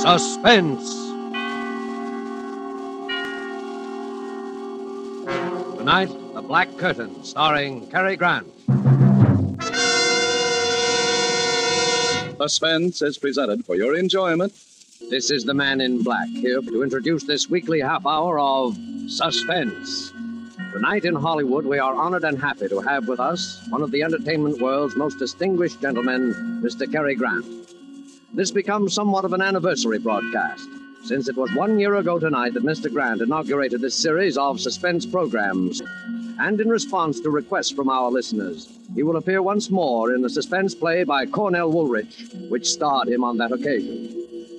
Suspense. Tonight, The Black Curtain, starring Cary Grant. Suspense is presented for your enjoyment. This is the Man in Black, here to introduce this weekly half hour of Suspense. Tonight in Hollywood, we are honored and happy to have with us one of the entertainment world's most distinguished gentlemen, Mr. Cary Grant. This becomes somewhat of an anniversary broadcast, since it was 1 year ago tonight that Mr. Grant inaugurated this series of suspense programs. And in response to requests from our listeners, he will appear once more in the suspense play by Cornell Woolrich, which starred him on that occasion.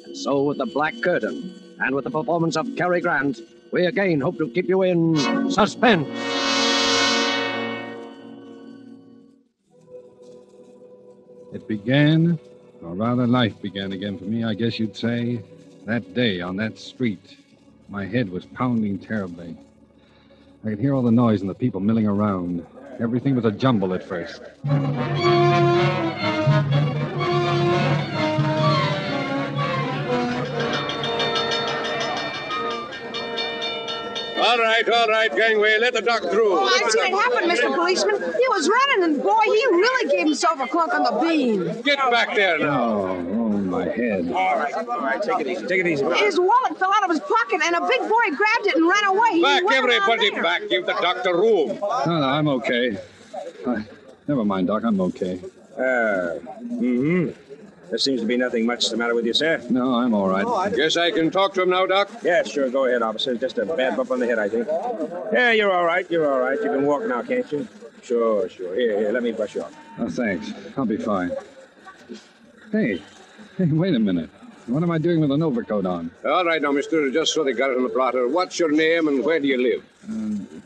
And so with The Black Curtain, and with the performance of Cary Grant, we again hope to keep you in suspense. It began, or rather life began again for me, I guess you'd say, that day on that street. My head was pounding terribly. I could hear all the noise and the people milling around. Everything was a jumble at first. All right, gangway. Let the doc through. Oh, I've seen it happen, Mr. Policeman. He was running, and boy, he really gave himself a clunk on the bean. Get back there now. Oh, my head. All right. Take it easy. His wallet fell out of his pocket, and a big boy grabbed it and ran away. Back, everybody, back. Give the doctor room. No, I'm okay. Never mind, Doc, I'm okay. There seems to be nothing much the matter with you, sir. No, I'm all right. Guess I can talk to him now, Doc? Yeah, sure. Go ahead, officer. Just a bad bump on the head, I think. Yeah, you're all right. You can walk now, can't you? Sure. Here, let me brush you off. Oh, thanks. I'll be fine. Hey, wait a minute. What am I doing with an overcoat on? All right, now, mister, just so they got it on the blotter. What's your name and where do you live?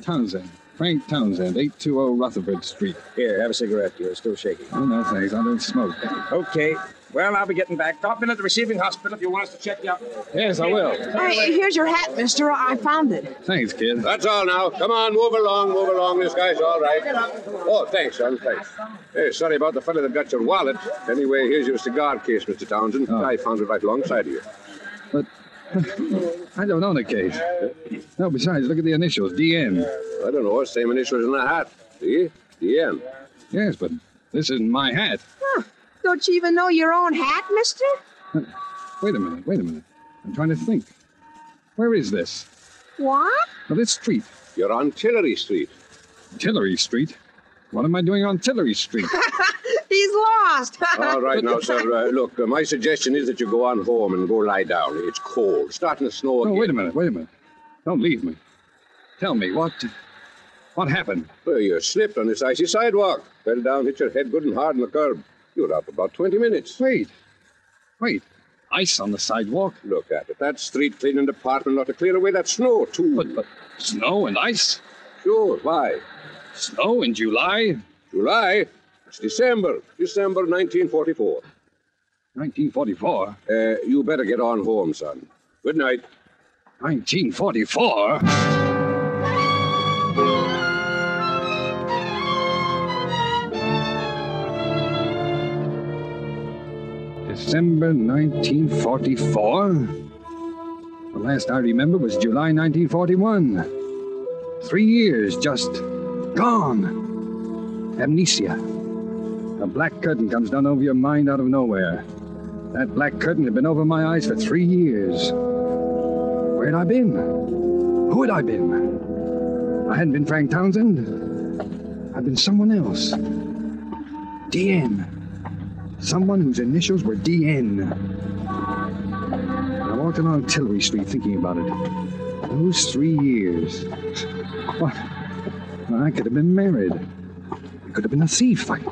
Townsend. Frank Townsend, 820 Rutherford Street. Here, have a cigarette. You're still shaking. Oh, no, thanks. I don't smoke. Okay. Well, I'll be getting back. Drop in at the receiving hospital if you want us to check you out. Yes, I will. Hey, here's your hat, mister. I found it. Thanks, kid. That's all now. Come on, move along. This guy's all right. Oh, thanks, son. Thanks. Hey, sorry about the fellow that got your wallet. Anyway, here's your cigar case, Mr. Townsend. Oh. I found it right alongside of you. But I don't own a case. No, besides, look at the initials, DN. I don't know. Same initials in the hat. See? DN. Yes, but this isn't my hat. Huh. Don't you even know your own hat, mister? Wait a minute. I'm trying to think. Where is this? What? Well, this street. You're on Tillery Street. Tillery Street? What am I doing on Tillery Street? He's lost. All right now, sir. Look, my suggestion is that you go on home and go lie down. It's cold. Starting to snow again. Oh, wait a minute. Don't leave me. Tell me, what happened? Well, you slipped on this icy sidewalk. Fell down, hit your head good and hard on the curb. You were out for about 20 minutes. Wait. Ice on the sidewalk? Look at it. That street cleaning department ought to clear away that snow, too. But snow and ice? Sure, why? Snow in July? July? It's December 1944. 1944? You better get on home, son. Good night. 1944? December 1944? The last I remember was July 1941. 3 years just gone. Amnesia. A black curtain comes down over your mind out of nowhere. That black curtain had been over my eyes for 3 years. Where had I been? Who had I been? I hadn't been Frank Townsend. I'd been someone else. DN. Someone whose initials were DN. I walked along Tillery Street thinking about it. Those 3 years. What? Well, I could have been married. I could have been a thief. Something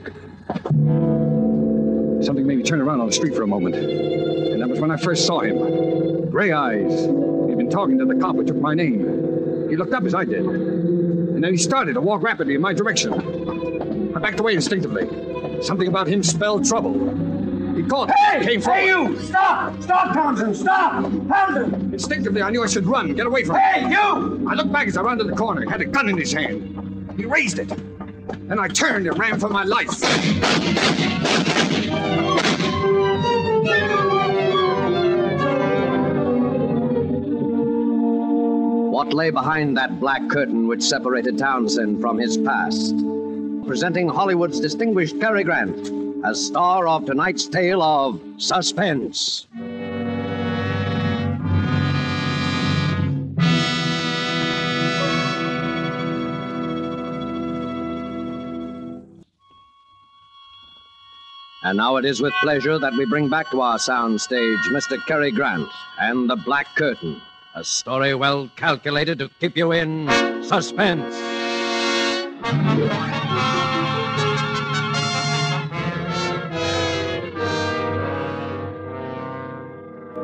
made me turn around on the street for a moment. And that was when I first saw him. Gray eyes. He'd been talking to the cop who took my name. He looked up as I did. And then he started to walk rapidly in my direction. I backed away instinctively. Something about him spelled trouble. He caught me. Hey! Came forward. Hey, you! Stop! Stop, Townsend! Stop! Townsend! Instinctively, I knew I should run, get away from him. Hey, you! I looked back as I rounded the corner. He had a gun in his hand. He raised it. Then I turned and ran for my life. what lay behind that black curtain which separated Townsend from his past. Presenting Hollywood's distinguished Cary Grant as star of tonight's tale of Suspense. And now it is with pleasure that we bring back to our sound stage Mr. Cary Grant and The Black Curtain, a story well calculated to keep you in suspense.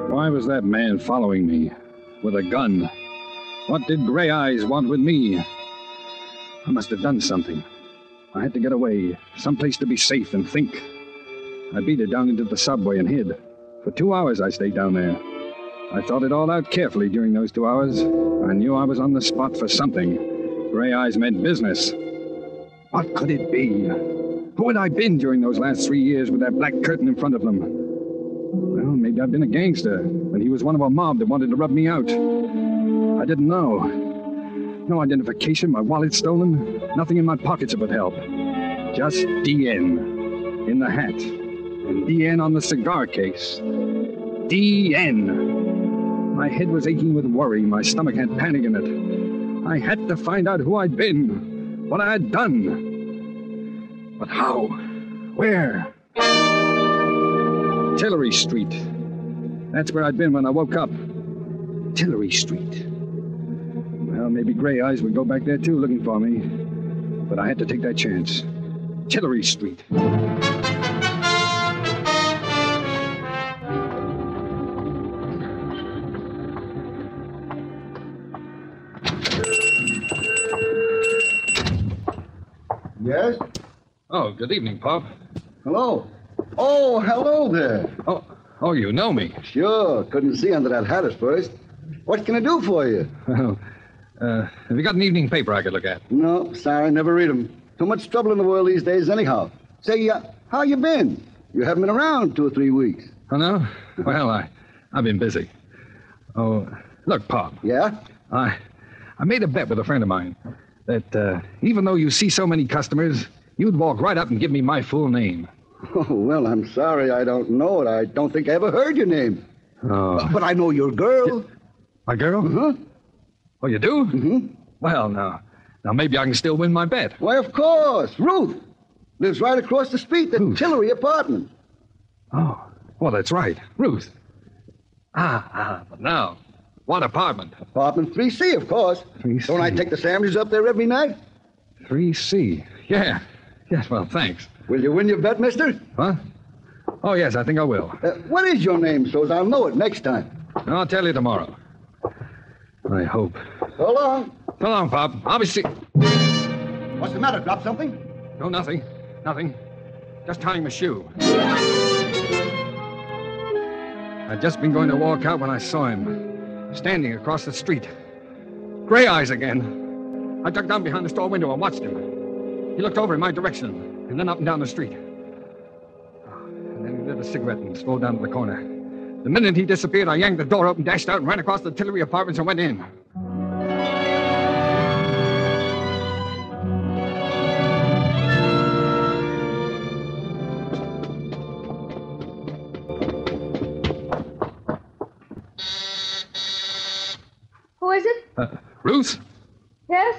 Why was that man following me with a gun? What did Gray Eyes want with me? I must have done something. I had to get away, someplace to be safe and think. I beat it down into the subway and hid. For 2 hours I stayed down there. I thought it all out carefully during those 2 hours. I knew I was on the spot for something. Gray Eyes meant business. What could it be? Who had I been during those last 3 years with that black curtain in front of them? Well, maybe I'd been a gangster, and he was one of a mob that wanted to rub me out. I didn't know. No identification, my wallet stolen, nothing in my pockets that would help. Just DN in the hat. And DN on the cigar case. DN. My head was aching with worry. My stomach had panic in it. I had to find out who I'd been, what I had done. But how? Where? Tillery Street. That's where I'd been when I woke up. Tillery Street. Well, maybe Gray Eyes would go back there too looking for me. But I had to take that chance. Tillery Street. Yes? Oh, good evening, Pop. Hello. Oh, hello there. Oh, you know me. Sure. Couldn't see under that hat at first. What can I do for you? Well, have you got an evening paper I could look at? No, sorry, never read 'em. Too much trouble in the world these days anyhow. Say, how you been? You haven't been around 2 or 3 weeks. Oh, no? Well, I've been busy. Oh, look, Pop. Yeah? I made a bet with a friend of mine that even though you see so many customers, you'd walk right up and give me my full name. Oh, well, I'm sorry I don't know it. I don't think I ever heard your name. Oh. But I know your girl. My girl? Uh-huh. Oh, you do? Mm-hmm. Well, now maybe I can still win my bet. Why, of course. Ruth lives right across the street at Ruth. Tillery Apartment. Oh, well, that's right. Ruth. But now, what apartment? Apartment 3C, of course. 3C. Don't I take the sandwiches up there every night? 3C. Yeah. Yes, well, thanks. Will you win your bet, mister? Huh? Oh, yes, I think I will. What is your name, so as I'll know it next time? I'll tell you tomorrow. I hope. So long. So long, Pop. I'll be see... What's the matter? Drop something? No, nothing. Nothing. Just tying my shoe. I'd just been going to walk out when I saw him, standing across the street. Gray Eyes again. I ducked down behind the store window and watched him. He looked over in my direction, and then up and down the street. And then he lit a cigarette and strolled down to the corner. The minute he disappeared, I yanked the door open, dashed out, and ran across the Tillery Apartments and went in. Who is it? Ruth? Yes?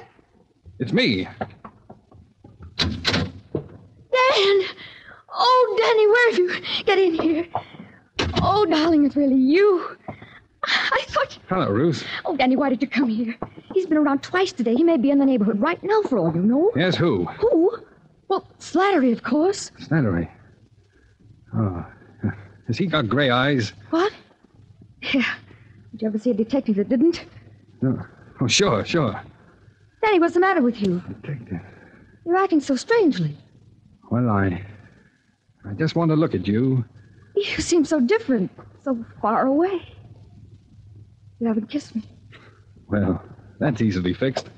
It's me. Dan! Oh, Danny, where have you? Get in here. Oh, darling, it's really you. I thought... Hello, Ruth. Oh, Danny, why did you come here? He's been around twice today. He may be in the neighborhood right now, for all you know. Yes, who? Who? Well, Slattery, of course. Slattery. Oh. Has he got gray eyes? What? Yeah. Did you ever see a detective that didn't? No. Oh, sure. Danny, what's the matter with you? Detective. You're acting so strangely. Well, I just want to look at you. You seem so different, so far away. You haven't kissed me. Well, that's easily fixed.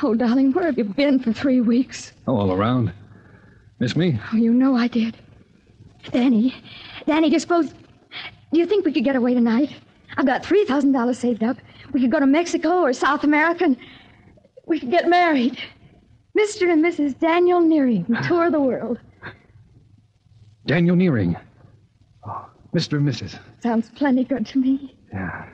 Oh, darling, where have you been for 3 weeks? Oh, all around. Miss me? Oh, you know I did. Danny, do you think we could get away tonight? I've got $3,000 saved up. We could go to Mexico or South America, and we could get married. Mr. and Mrs. Daniel Nearing, tour the world. Daniel Nearing. Oh, Mr. and Mrs. Sounds plenty good to me. Yeah.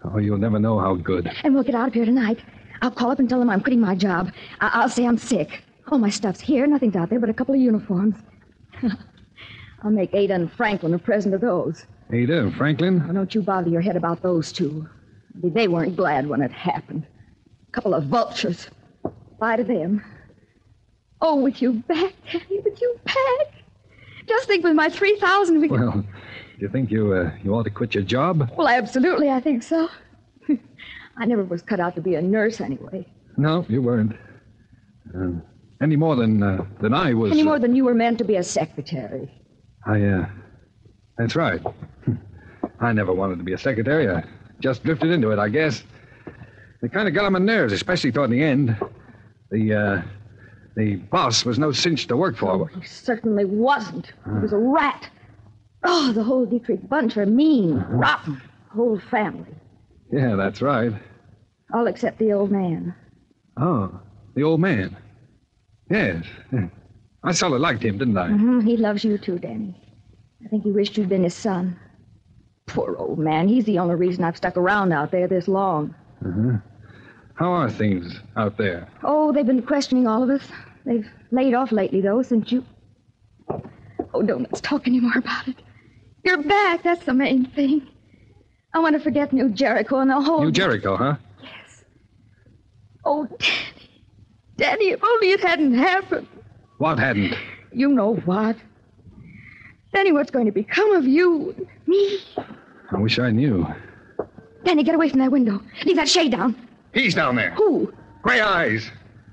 Oh, you'll never know how good. And we'll get out of here tonight. I'll call up and tell them I'm quitting my job. I'll say I'm sick. All my stuff's here. Nothing's out there but a couple of uniforms. I'll make Ada and Franklin a present of those. Ada and Franklin? Oh, don't you bother your head about those two. They weren't glad when it happened. A couple of vultures. Bye to them. Oh, with you back, Daddy, with you back. Just think with my $3,000 we... Well, do you think you ought to quit your job? Well, absolutely, I think so. I never was cut out to be a nurse anyway. No, you weren't. Any more than I was. Any more than you were meant to be a secretary. That's right. I never wanted to be a secretary. I just drifted into it, I guess. It kind of got on my nerves, especially toward the end. The boss was no cinch to work for. Oh, he certainly wasn't. He was a rat. Oh, the whole Dietrich bunch are mean, rotten. The whole family. Yeah, that's right. All except the old man. Oh, the old man. Yes. I sort of liked him, didn't I? Mm-hmm. He loves you too, Danny. I think he wished you'd been his son. Poor old man. He's the only reason I've stuck around out there this long. Uh-huh. How are things out there? Oh, they've been questioning all of us. They've laid off lately, though, since you... Oh, don't let's talk any more about it. You're back. That's the main thing. I want to forget New Jericho and the whole... New Jericho, huh? Yes. Oh, Danny. Danny, if only it hadn't happened. What hadn't? You know what. Danny, what's going to become of you and me? I wish I knew. Danny, get away from that window. Leave that shade down. He's down there. Who? Gray eyes.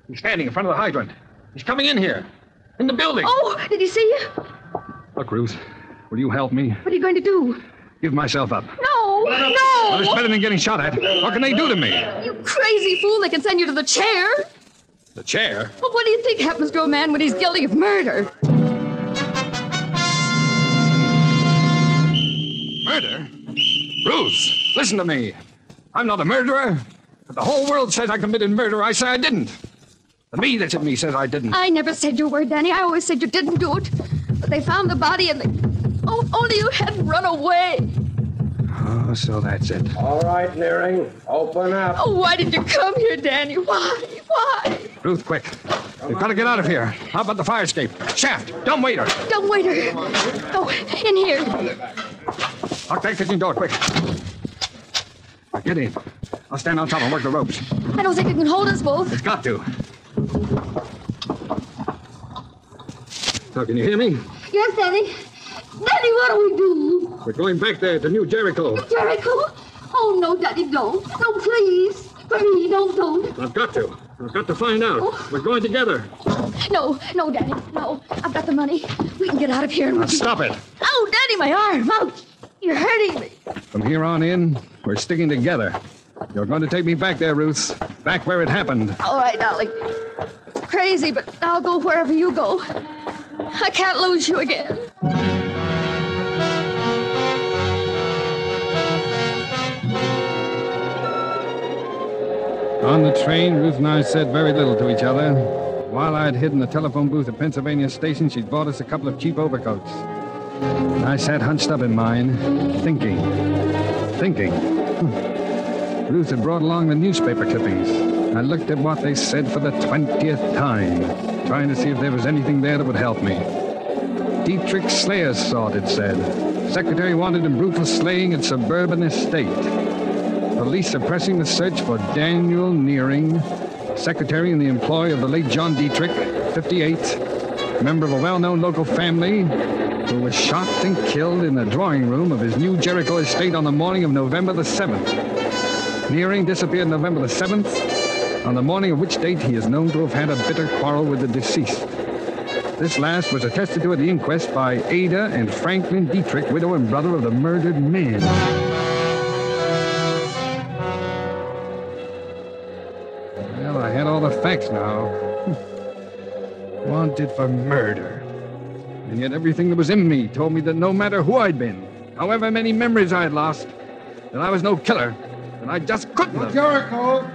He's standing in front of the hydrant. He's coming in here. In the building. Oh, did he see you? Look, Ruth, will you help me? What are you going to do? Give myself up. No, no! Well, it's better than getting shot at. What can they do to me? You crazy fool. They can send you to the chair. The chair? Well, what do you think happens to a man when he's guilty of murder? Murder? Ruth, listen to me. I'm not a murderer. But the whole world says I committed murder. I say I didn't. The me that's in me says I didn't. I never said your word, Danny. I always said you didn't do it. But they found the body and they... Oh, only you hadn't run away. Oh, so that's it. All right, Nearing. Open up. Oh, why did you come here, Danny? Why? Why? Ruth, quick. We've got to get out of here. How about the fire escape? Shaft, dumbwaiter. Dumbwaiter. Oh, in here. Lock that kitchen door, quick. Now, get in. I'll stand on top and work the ropes. I don't think it can hold us both. It's got to. So, can you hear me? Yes, Danny. Danny, what do we do? We're going back there to New Jericho. Jericho? Oh, no, Daddy, don't. No, please. For me, don't. I've got to. I've got to find out. Oh. We're going together. No, Daddy, no. I've got the money. We can get out of here. Now, stop it. Oh, Daddy, my arm. Ouch. You're hurting me. From here on in, we're sticking together. You're going to take me back there, Ruth. Back where it happened. All right, darling. Crazy, but I'll go wherever you go. I can't lose you again. On the train, Ruth and I said very little to each other. While I'd hid in the telephone booth at Pennsylvania Station, she'd bought us a couple of cheap overcoats. I sat hunched up in mine, thinking. Ruth had brought along the newspaper clippings. I looked at what they said for the 20th time, trying to see if there was anything there that would help me. Dietrich Slayer's sort, it said. Secretary wanted in brutal slaying at suburban estate. Police suppressing the search for Daniel Nearing, secretary in the employ of the late John Dietrich, 58, member of a well-known local family, who was shot and killed in the drawing room of his New Jericho estate on the morning of November the 7th. Nearing disappeared November the 7th, on the morning of which date he is known to have had a bitter quarrel with the deceased. This last was attested to at the inquest by Ada and Franklin Dietrich, widow and brother of the murdered man. Well, I had all the facts now. Wanted for murder. And yet everything that was in me told me that no matter who I'd been, however many memories I'd lost, that I was no killer, that I just couldn't have. Jericho!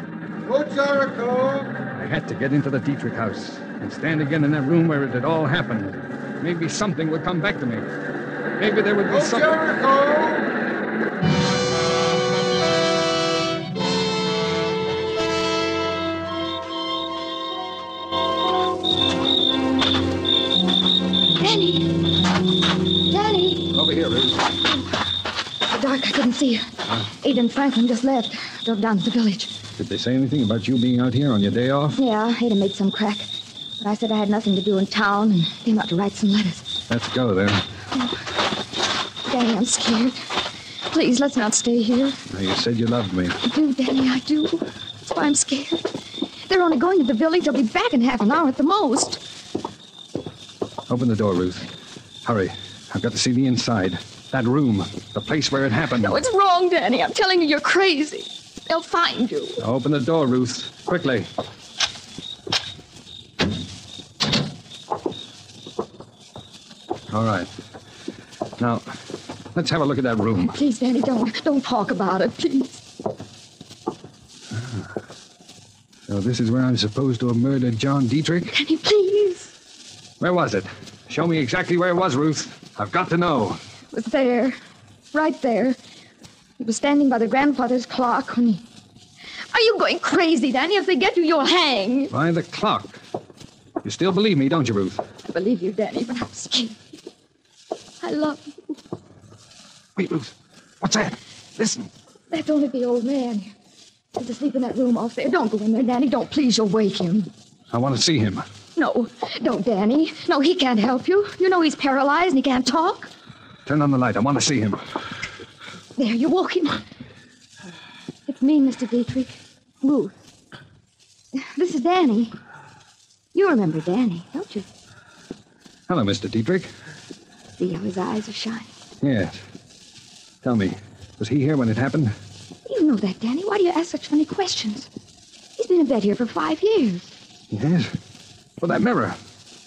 Go, Jericho! I had to get into the Dietrich house and stand again in that room where it had all happened. Maybe something would come back to me. Maybe there would be something. Jericho! Danny! Over here, Ruth. The dark, I couldn't see you. Ada and Franklin just left. Drove down to the village. Did they say anything about you being out here on your day off? Yeah, Ada made some crack. But I said I had nothing to do in town and came out to write some letters. Let's go, then. Danny, I'm scared. Please, let's not stay here. Now, you said you loved me. I do, Danny, I do. That's why I'm scared. They're only going to the village. They'll be back in half an hour at the most. Open the door, Ruth. Hurry. I've got to see the inside. That room. The place where it happened. No, it's wrong, Danny. I'm telling you, you're crazy. They'll find you. Open the door, Ruth. Quickly. All right. Now, let's have a look at that room. Please, Danny, don't talk about it, please. So this is where I'm supposed to have murdered John Dietrich? Danny, please. Where was it? Show me exactly where it was, Ruth. I've got to know. It was there. Right there. He was standing by the grandfather's clock when he... Are you going crazy, Danny? If they get you, you'll hang. By the clock. You still believe me, don't you, Ruth? I believe you, Danny, but I'm scared. I love you. Wait, Ruth. What's that? Listen. That's only the old man. He's asleep in that room off there. Don't go in there, Danny. Don't. Please, you'll wake him. I want to see him. No, don't, Danny. No, he can't help you. You know he's paralyzed and he can't talk. Turn on the light. I want to see him. There, you woke him. It's me, Mr. Dietrich. Ruth. This is Danny. You remember Danny, don't you? Hello, Mr. Dietrich. See how his eyes are shining? Yes. Tell me, was he here when it happened? You know that, Danny. Why do you ask such funny questions? He's been in bed here for 5 years. Yes? Well, that mirror.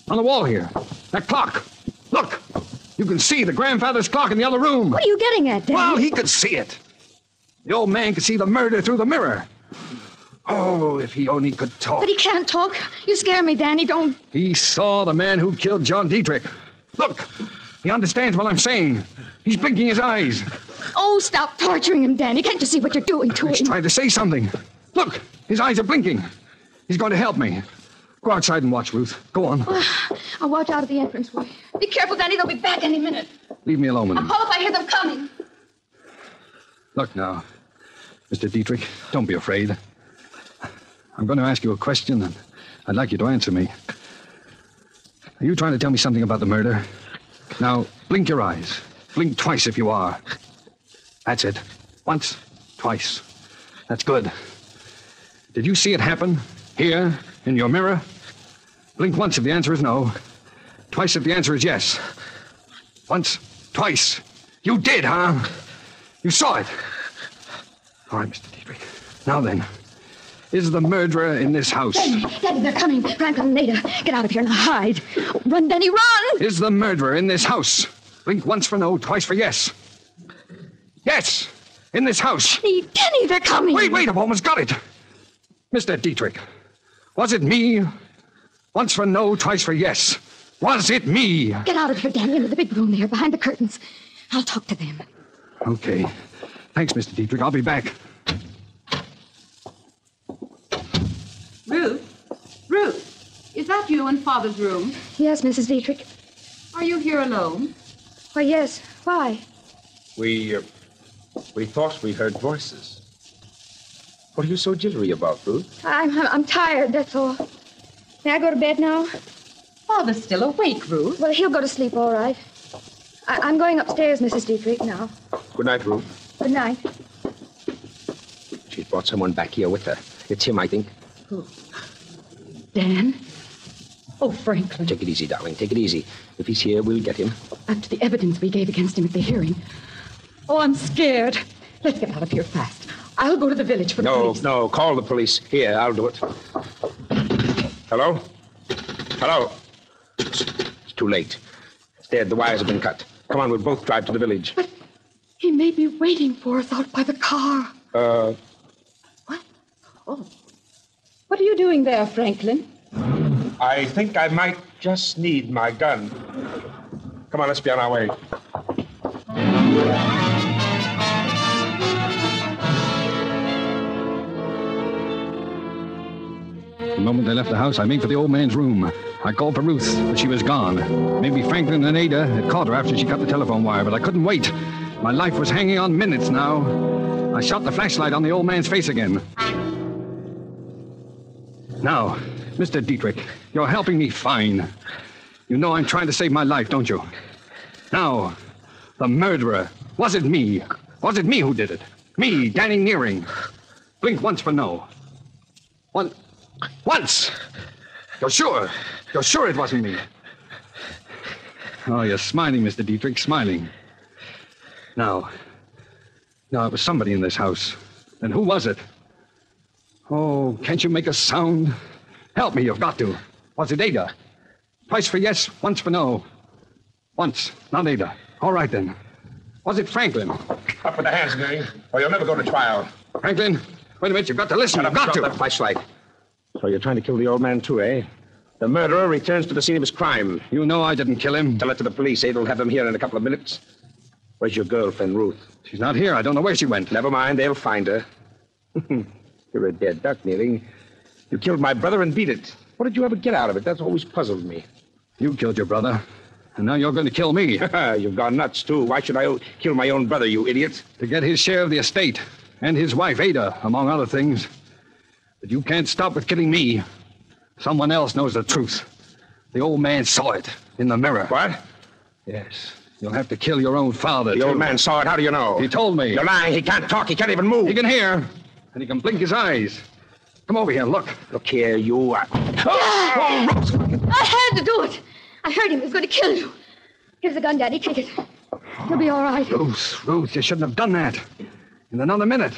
On the wall here. That clock. Look! You can see the grandfather's clock in the other room. What are you getting at, Danny? Well, he could see it. The old man could see the murder through the mirror. Oh, if he only could talk. But he can't talk. You scare me, Danny. Don't... He saw the man who killed John Dietrich. Look! He understands what I'm saying. He's blinking his eyes. Oh, stop torturing him, Danny. Can't you see what you're doing to He's him? trying to say something. Look! His eyes are blinking. He's going to help me. Go outside and watch, Ruth. Go on. I'll watch out of the entranceway. Be careful, Danny. They'll be back any minute. Leave me alone with I'll him. call if I hear them coming. Look now, Mr. Dietrich, don't be afraid. I'm going to ask you a question, and I'd like you to answer me. Are you trying to tell me something about the murder? Now, blink your eyes. Blink twice if you are. That's it. Once, twice. That's good. Did you see it happen? Here, in your mirror? Blink once if the answer is no. Twice if the answer is yes. Once, twice. You did, huh? You saw it. All right, Mr. Dietrich. Now then, is the murderer in this house? Danny, they're coming. Franklin and Ada, get out of here and hide. Run, Danny, run! Is the murderer in this house? Blink once for no, twice for yes. Yes, in this house. Danny, they're coming. Wait, I've almost got it. Mr. Dietrich, was it me? Once for no, twice for yes. Was it me? Get out of here, Danny, into the big room there, behind the curtains. I'll talk to them. Okay. Thanks, Mr. Dietrich. I'll be back. Ruth, is that you in Father's room? Yes, Mrs. Dietrich. Are you here alone? Why, yes. Why? We thought we heard voices. What are you so jittery about, Ruth? I'm tired, that's all. May I go to bed now? Father's still awake, Ruth. Well, he'll go to sleep, all right. I'm going upstairs, Mrs. Dietrich, now. Good night, Ruth. Good night. She's brought someone back here with her. It's him, I think. Who? Dan? Oh, Franklin. Take it easy, darling. Take it easy. If he's here, we'll get him. After the evidence we gave against him at the hearing. Oh, I'm scared. Let's get out of here fast. I'll go to the village for the police. No, call the police. Here, I'll do it. Hello? Hello? It's too late. It's dead. The wires have been cut. Come on, we'll both drive to the village. He may be waiting for us out by the car. What? Oh. What are you doing there, Franklin? I think I might just need my gun. Come on, let's be on our way. The moment they left the house, I made for the old man's room. I called for Ruth, but she was gone. Maybe Franklin and Ada had caught her after she cut the telephone wire, but I couldn't wait. My life was hanging on minutes now. I shot the flashlight on the old man's face again. Now, Mr. Dietrich, you're helping me fine. You know I'm trying to save my life, don't you? Now, the murderer. Was it me? Was it me who did it? Me, Danny Nearing. Blink once for no. Once! You're sure? You're sure it wasn't me? Oh, you're smiling, Mr. Dietrich, smiling. Now, it was somebody in this house. And who was it? Oh, can't you make a sound? Help me, you've got to. Was it Ada? Twice for yes, once for no. Once, not Ada. All right, then. Was it Franklin? Up with the hands, Gary, or you'll never go to trial. Franklin, wait a minute, you've got to listen. You've got to. That flashlight. So you're trying to kill the old man, too, eh? The murderer returns to the scene of his crime. You know I didn't kill him. Tell it to the police. Ada will have them here in a couple of minutes. Where's your girlfriend, Ruth? She's not here. I don't know where she went. Never mind. They'll find her. You're a dead duck, Nearing. You killed my brother and beat it. What did you ever get out of it? That's always puzzled me. You killed your brother, and now you're going to kill me. You've gone nuts, too. Why should I kill my own brother, you idiot? To get his share of the estate, and his wife, Ada, among other things. But you can't stop with killing me. Someone else knows the truth. The old man saw it in the mirror. What? Yes. You'll have to kill your own father, The too. old man saw it. How do you know? He told me. You're lying. He can't talk. He can't even move. He can hear, and he can blink his eyes. Come over here, look. Look here, you. I had to do it. I heard him. He was going to kill you. Here's the gun, Daddy. Take it. You'll be all right. Ruth, you shouldn't have done that. In another minute.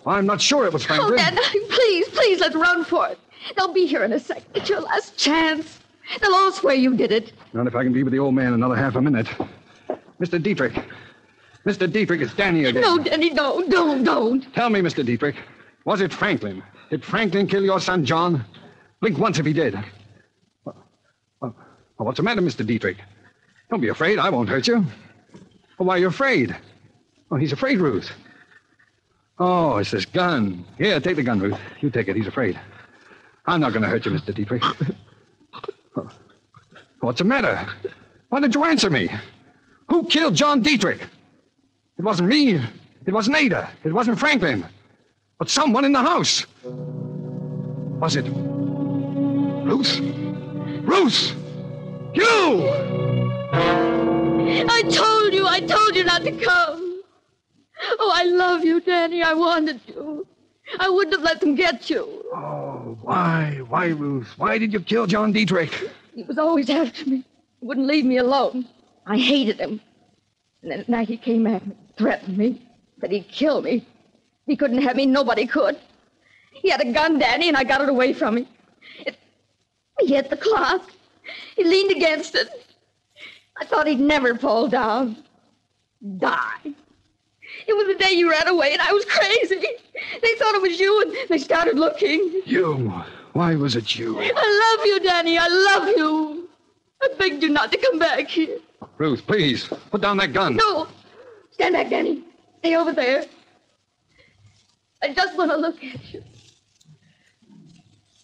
I'm not sure it was Franklin. Oh, Dad, please, let's run for it. They'll be here in a second. It's your last chance. They'll all swear you did it. Not if I can be with the old man another half a minute. Mr. Dietrich. Mr. Dietrich, it's Danny again. No, Danny, no, don't. Tell me, Mr. Dietrich, was it Franklin? Did Franklin kill your son, John? Blink once if he did. Well, what's the matter, Mr. Dietrich? Don't be afraid. I won't hurt you. Well, why are you afraid? Oh, he's afraid, Ruth. Oh, it's this gun. Here, take the gun, Ruth. You take it. He's afraid. I'm not going to hurt you, Mr. Dietrich. What's the matter? Why did you answer me? Who killed John Dietrich? It wasn't me. It wasn't Ada. It wasn't Franklin. But someone in the house. Was it Ruth? Ruth! You! I told you not to come. Oh, I love you, Danny. I wanted you. I wouldn't have let them get you. Oh, why? Why, Ruth? Why did you kill John Dietrich? He was always after me. He wouldn't leave me alone. I hated him. And then at night he came at me, threatened me, that he'd kill me. He couldn't have me, nobody could. He had a gun, Danny, and I got it away from him. He hit the clock. He leaned against it. I thought he'd never fall down. Die. It was the day you ran away, and I was crazy. They thought it was you, and they started looking. You? Why was it you? I love you, Danny. I love you. I begged you not to come back here. Ruth, please, put down that gun. No. Stand back, Danny. Stay over there. I just want to look at you.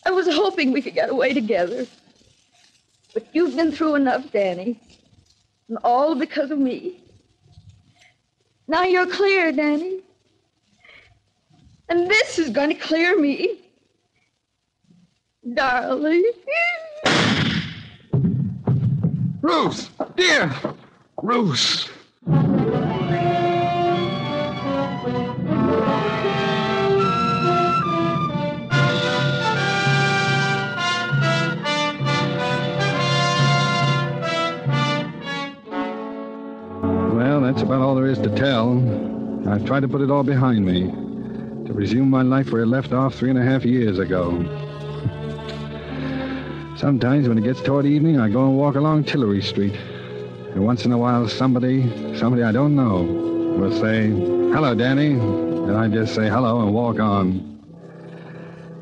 I was hoping we could get away together. But you've been through enough, Danny. And all because of me. Now you're clear, Danny. And this is going to clear me. Darling. Ruth! Dear! Ruth! Well, that's about all there is to tell. I've tried to put it all behind me. To resume my life where it left off 3.5 years ago. Sometimes when it gets toward evening, I go and walk along Tillery Street. And once in a while, somebody I don't know, will say, "Hello, Danny." And I just say hello and walk on.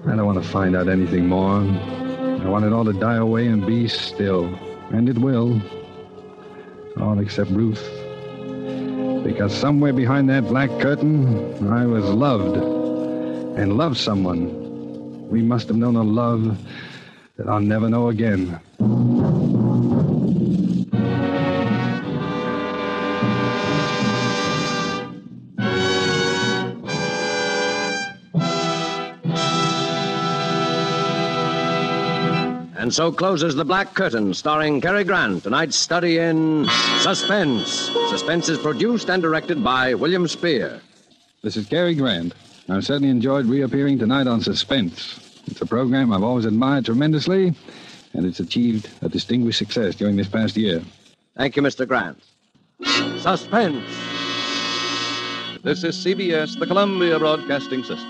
I don't want to find out anything more. I want it all to die away and be still. And it will. All except Ruth. Because somewhere behind that black curtain, I was loved. And loved someone. We must have known a love that I'll never know again. And so closes The Black Curtain, starring Cary Grant, tonight's study in Suspense. Suspense is produced and directed by William Spear. This is Cary Grant. I've certainly enjoyed reappearing tonight on Suspense. It's a program I've always admired tremendously, and it's achieved a distinguished success during this past year. Thank you, Mr. Grant. Suspense. This is CBS, the Columbia Broadcasting System.